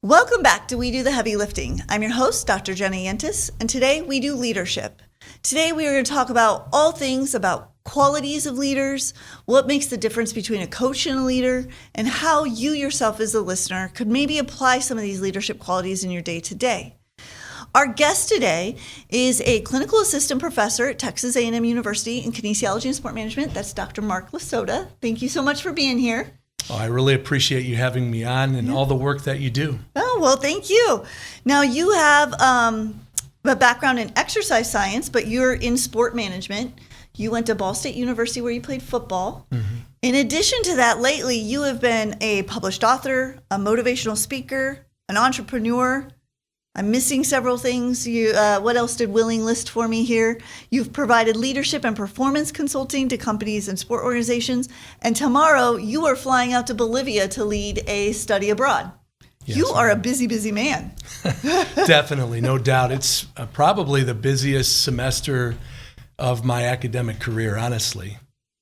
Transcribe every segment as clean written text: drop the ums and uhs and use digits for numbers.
Welcome back to We Do the Heavy Lifting. I'm your host, Dr. Jenna Yentis, and today we do leadership. Today we are going to talk about all things about qualities of leaders, what makes the difference between a coach and a leader, and how you yourself as a listener could maybe apply some of these leadership qualities in your day-to-day. Our guest today is a clinical assistant professor at Texas A&M University in Kinesiology and Sport Management. That's Dr. Mark Lasota. Thank you so much for being here. Oh, I really appreciate you having me on and all the work that you do. Oh, well, thank you. Now, you have a background in exercise science, but you're in sport management. You went to Ball State University where you played football. Mm-hmm. In addition to that, lately, you have been a published author, a motivational speaker, an entrepreneur. I'm missing several things. What else did Willing list for me here? You've provided leadership and performance consulting to companies and sport organizations. And tomorrow, you are flying out to Bolivia to lead a study abroad. Yes, you are a busy, busy man. Definitely, no doubt. It's probably the busiest semester of my academic career, honestly.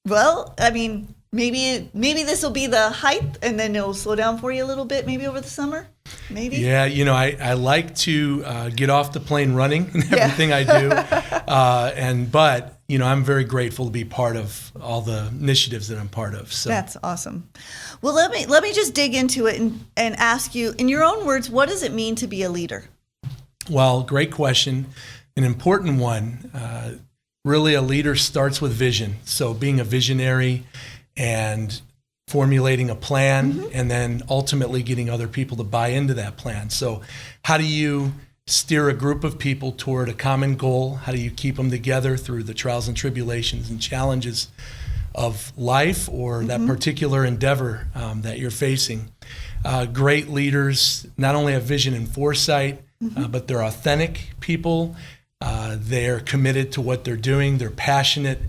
Well, I mean, maybe this will be the height, and then it'll slow down for you a little bit, maybe over the summer. Maybe. Yeah, I like to get off the plane running in everything I do, but I'm very grateful to be part of all the initiatives that I'm part of. So that's awesome. Well, let me just dig into it and ask you, in your own words, what does it mean to be a leader? Well, great question, an important one. Really, a leader starts with vision. So being a visionary and formulating a plan, and then ultimately getting other people to buy into that plan. So how do you steer a group of people toward a common goal? How do you keep them together through the trials and tribulations and challenges of life or that particular endeavor that you're facing? Great leaders not only have vision and foresight, but they're authentic people. They're committed to what they're doing. They're passionate.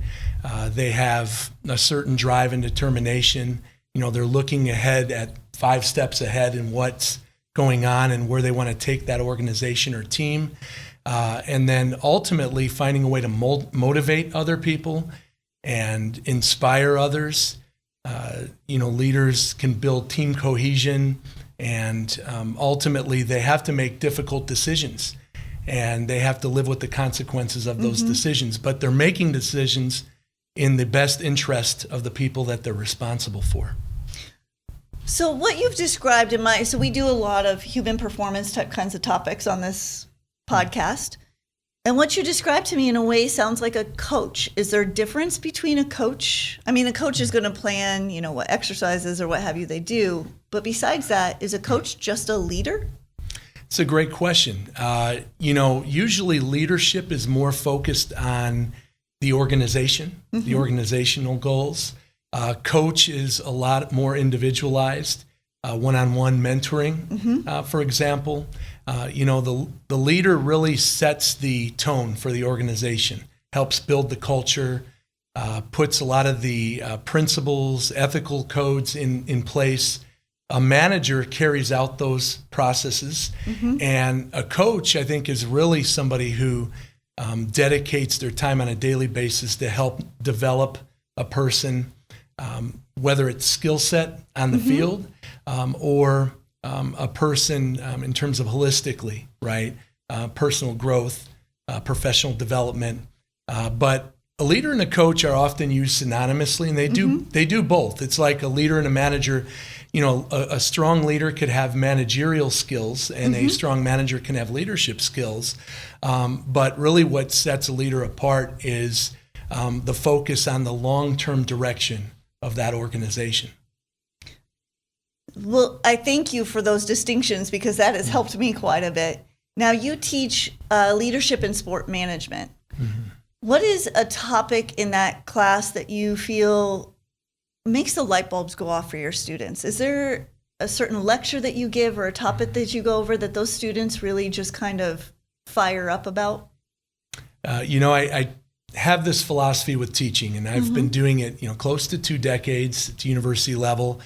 They have a certain drive and determination. They're looking ahead at 5 steps ahead in what's going on and where they want to take that organization or team. And then ultimately finding a way to motivate other people and inspire others. Leaders can build team cohesion, and ultimately they have to make difficult decisions, and they have to live with the consequences of those decisions. But they're making decisions in the best interest of the people that they're responsible for. So what you've described so we do a lot of human performance type kinds of topics on this podcast. And what you described to me in a way sounds like a coach. Is there a difference between a coach? I mean, a coach is going to plan, what exercises or what have you they do. But besides that, is a coach just a leader? It's a great question. Usually leadership is more focused on the organization, the organizational goals. Coach is a lot more individualized, one-on-one mentoring, for example. The leader really sets the tone for the organization, helps build the culture, puts a lot of the principles, ethical codes in place. A manager carries out those processes, and a coach, I think, is really somebody who dedicates their time on a daily basis to help develop a person, whether it's skill set on the field or a person in terms of holistically, right? Personal growth, professional development. But a leader and a coach are often used synonymously, and they do both. It's like a leader and a manager. A strong leader could have managerial skills, and a strong manager can have leadership skills. But really what sets a leader apart is the focus on the long-term direction of that organization. Well, I thank you for those distinctions because that has helped me quite a bit. Now, you teach leadership and sport management. What is a topic in that class that you feel makes the light bulbs go off for your students? Is there a certain lecture that you give or a topic that you go over that those students really just kind of fire up about? I have this philosophy with teaching, and I've been doing it, close to 2 decades at university level.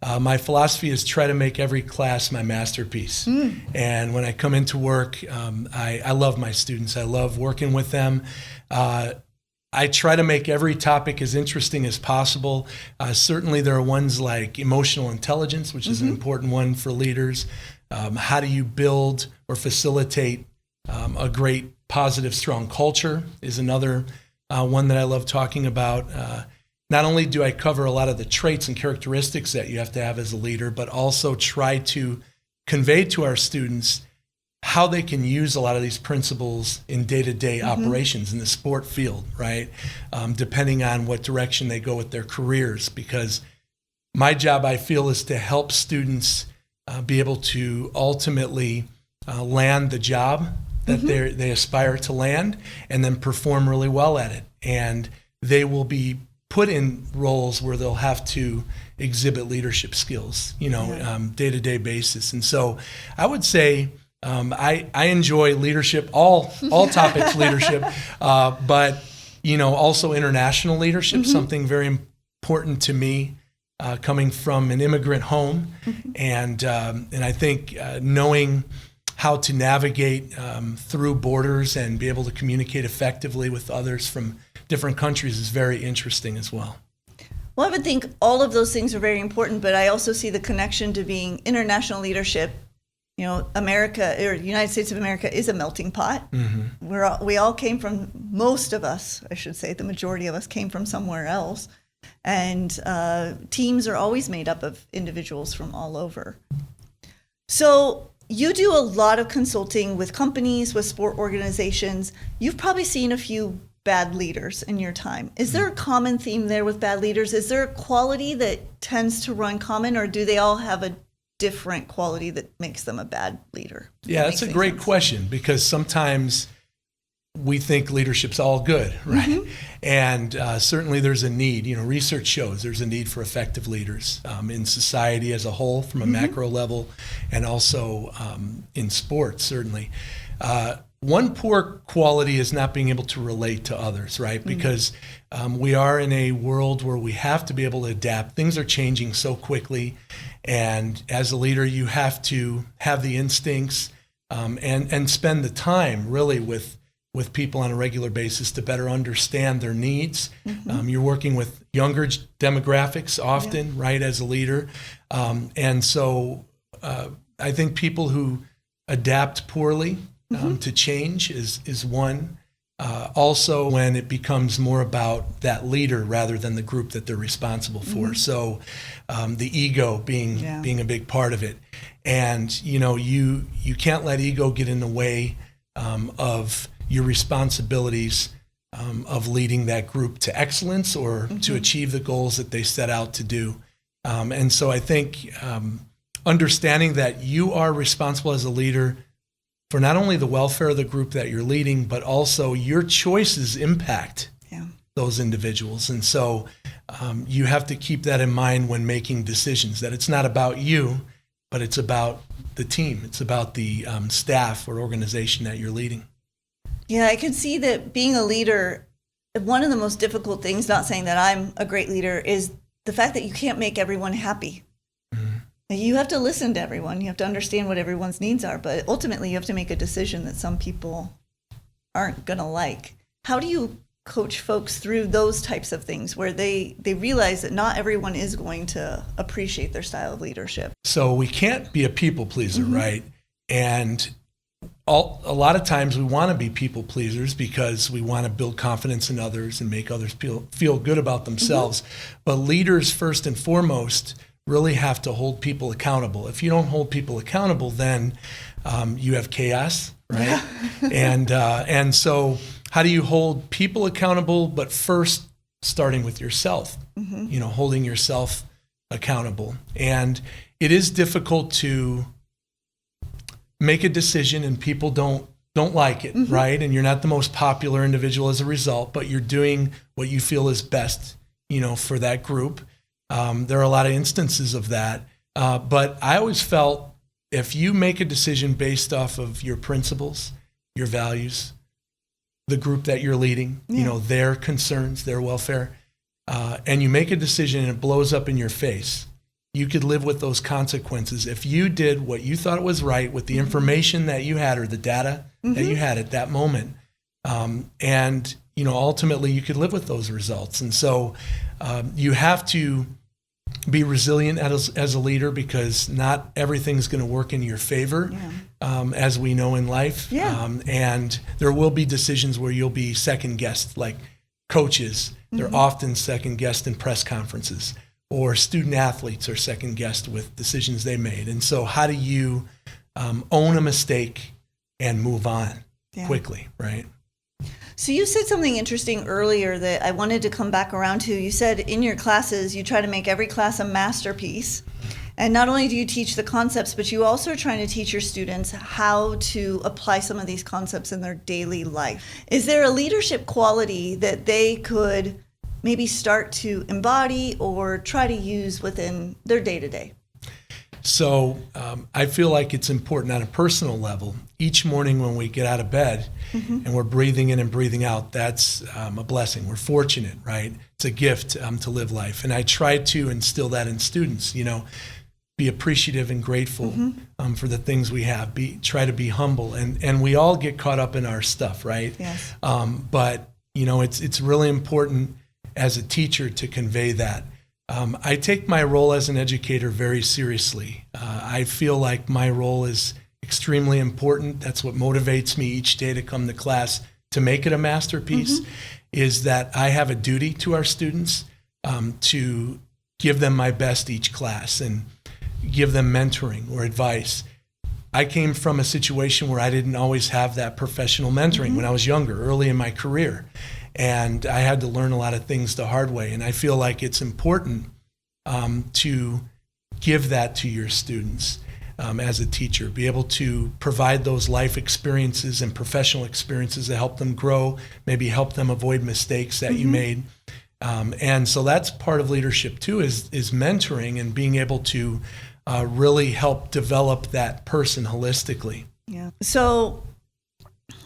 My philosophy is try to make every class my masterpiece. And when I come into work, I love my students. I love working with them. I try to make every topic as interesting as possible. Certainly there are ones like emotional intelligence, which is an important one for leaders. How do you build or facilitate a great, positive, strong culture is another one that I love talking about. Not only do I cover a lot of the traits and characteristics that you have to have as a leader, but also try to convey to our students how they can use a lot of these principles in day-to-day operations in the sport field, right? Depending on what direction they go with their careers. Because my job, I feel, is to help students be able to ultimately land the job that they aspire to land, and then perform really well at it. And they will be put in roles where they'll have to exhibit leadership skills, day-to-day basis. And so I would say I enjoy leadership, all topics leadership, but also international leadership, something very important to me, coming from an immigrant home, and I think knowing how to navigate through borders and be able to communicate effectively with others from different countries is very interesting as well. Well, I would think all of those things are very important, but I also see the connection to being international leadership. America, or United States of America, is a melting pot. We all came from, most of us, I should say, the majority of us came from somewhere else. And teams are always made up of individuals from all over. So you do a lot of consulting with companies, with sport organizations. You've probably seen a few bad leaders in your time. Is there a common theme there with bad leaders? Is there a quality that tends to run common, or do they all have a different quality that makes them a bad leader? Yeah, that's a great question, because sometimes we think leadership's all good, right? And certainly there's a need. Research shows there's a need for effective leaders in society as a whole, from a macro level, and also in sports, certainly. One poor quality is not being able to relate to others, right? Because we are in a world where we have to be able to adapt. Things are changing so quickly. And as a leader, you have to have the instincts and spend the time really with people on a regular basis to better understand their needs. You're working with younger demographics often, right, as a leader. And so I think people who adapt poorly to change is one. Also, when it becomes more about that leader rather than the group that they're responsible for. So the ego being a big part of it. And, you can't let ego get in the way of your responsibilities of leading that group to excellence or to achieve the goals that they set out to do. And so I think understanding that you are responsible as a leader for not only the welfare of the group that you're leading, but also your choices impact those individuals. And so you have to keep that in mind when making decisions, that it's not about you, but it's about the team. It's about the staff or organization that you're leading. Yeah, I can see that being a leader, one of the most difficult things, not saying that I'm a great leader, is the fact that you can't make everyone happy. You have to listen to everyone. You have to understand what everyone's needs are. But ultimately, you have to make a decision that some people aren't going to like. How do you coach folks through those types of things where they realize that not everyone is going to appreciate their style of leadership? So we can't be a people pleaser, right? And a lot of times we want to be people pleasers because we want to build confidence in others and make others feel good about themselves. But leaders, first and foremost, really have to hold people accountable. If you don't hold people accountable, then you have chaos, right? And so how do you hold people accountable, but first starting with yourself, holding yourself accountable. And it is difficult to make a decision and people don't like it, right? And you're not the most popular individual as a result, but you're doing what you feel is best, for that group. There are a lot of instances of that. But I always felt if you make a decision based off of your principles, your values, the group that you're leading, their concerns, their welfare, and you make a decision and it blows up in your face, you could live with those consequences if you did what you thought was right with the information that you had or the data that you had at that moment. And, ultimately you could live with those results. And so you have to be resilient as a leader, because not everything's going to work in your favor, as we know in life. And there will be decisions where you'll be second-guessed, like coaches. They're often second-guessed in press conferences, or student athletes are second-guessed with decisions they made. And so how do you own a mistake and move on quickly, right? So you said something interesting earlier that I wanted to come back around to. You said in your classes, you try to make every class a masterpiece. And not only do you teach the concepts, but you also are trying to teach your students how to apply some of these concepts in their daily life. Is there a leadership quality that they could maybe start to embody or try to use within their day-to-day? So I feel like it's important on a personal level. Each morning when we get out of bed and we're breathing in and breathing out, that's a blessing. We're fortunate, right? It's a gift to live life. And I try to instill that in students, be appreciative and grateful for the things we have. Try to be humble. And we all get caught up in our stuff, right? Yes. But, it's really important as a teacher to convey that. I take my role as an educator very seriously. I feel like my role is extremely important. That's what motivates me each day to come to class to make it a masterpiece, is that I have a duty to our students to give them my best each class and give them mentoring or advice. I came from a situation where I didn't always have that professional mentoring when I was younger, early in my career. And I had to learn a lot of things the hard way. And I feel like it's important to give that to your students as a teacher, be able to provide those life experiences and professional experiences that help them grow, maybe help them avoid mistakes that you made. And so that's part of leadership too, is mentoring and being able to really help develop that person holistically. Yeah. So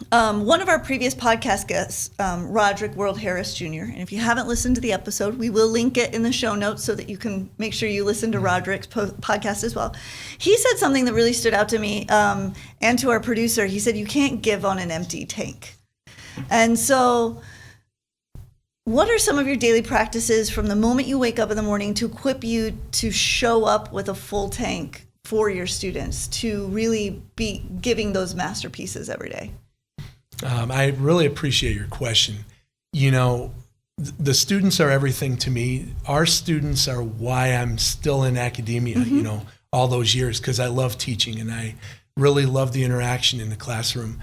one of our previous podcast guests, Roderick World Harris Jr., and if you haven't listened to the episode, we will link it in the show notes so that you can make sure you listen to Roderick's podcast as well. He said something that really stood out to me and to our producer. He said, you can't give on an empty tank. And so what are some of your daily practices from the moment you wake up in the morning to equip you to show up with a full tank for your students, to really be giving those masterpieces every day? I really appreciate your question. The students are everything to me. Our students are why I'm still in academia, all those years, because I love teaching and I really love the interaction in the classroom.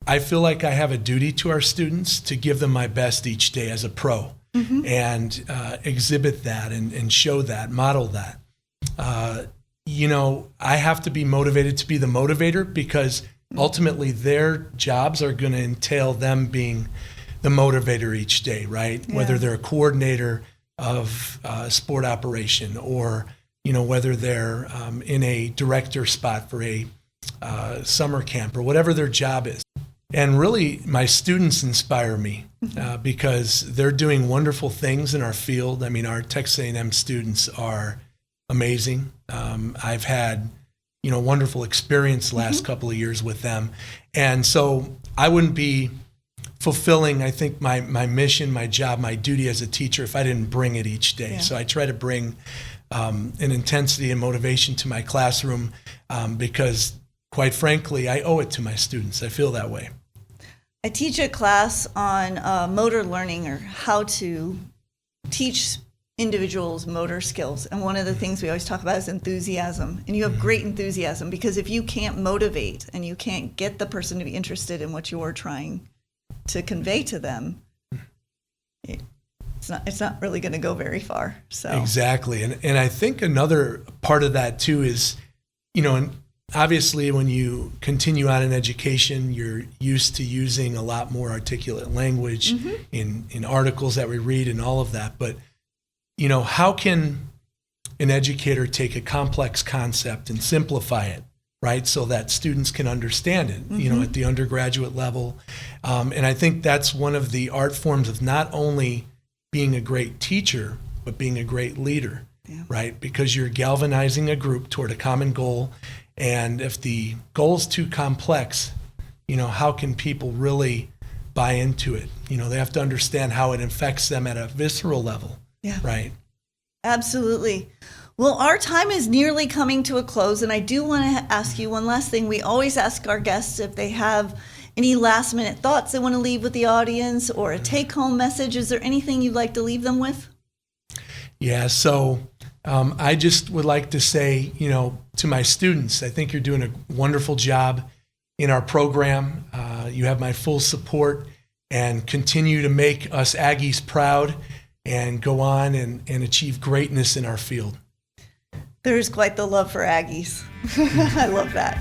I feel like I have a duty to our students to give them my best each day as a pro and exhibit that and show that, model that. I have to be motivated to be the motivator, because ultimately their jobs are going to entail them being the motivator each day, right? Yeah. Whether they're a coordinator of sport operation or, whether they're in a director spot for a summer camp or whatever their job is. And really, my students inspire me because they're doing wonderful things in our field. I mean, our Texas A&M students are amazing. I've had wonderful experience the last couple of years with them. And so I wouldn't be fulfilling, I think, my mission, my job, my duty as a teacher if I didn't bring it each day. Yeah. So I try to bring an intensity and motivation to my classroom because, quite frankly, I owe it to my students. I feel that way. I teach a class on motor learning, or how to teach individuals' motor skills. And one of the things we always talk about is enthusiasm. And you have great enthusiasm, because if you can't motivate and you can't get the person to be interested in what you're trying to convey to them, it's not really going to go very far. So exactly. And I think another part of that too is, and obviously when you continue on in education, you're used to using a lot more articulate language in articles that we read and all of that. But how can an educator take a complex concept and simplify it, right, so that students can understand it, at the undergraduate level? And I think that's one of the art forms of not only being a great teacher, but being a great leader, right? Because you're galvanizing a group toward a common goal. And if the goal is too complex, how can people really buy into it? They have to understand how it affects them at a visceral level. Yeah. Right. Absolutely. Well, our time is nearly coming to a close, and I do want to ask you one last thing. We always ask our guests if they have any last minute thoughts they want to leave with the audience or a take home message. Is there anything you'd like to leave them with? Yeah, so I just would like to say, to my students, I think you're doing a wonderful job in our program. You have my full support, and continue to make us Aggies proud and go on and achieve greatness in our field. There's quite the love for Aggies. I love that.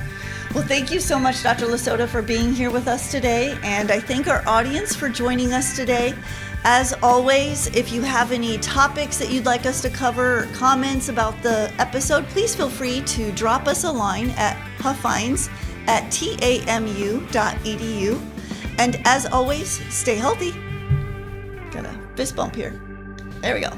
Well, thank you so much, Dr. Lasota, for being here with us today. And I thank our audience for joining us today. As always, if you have any topics that you'd like us to cover or comments about the episode, please feel free to drop us a line at huffines@tamu.edu. And as always, stay healthy. Got a fist bump here. There we go.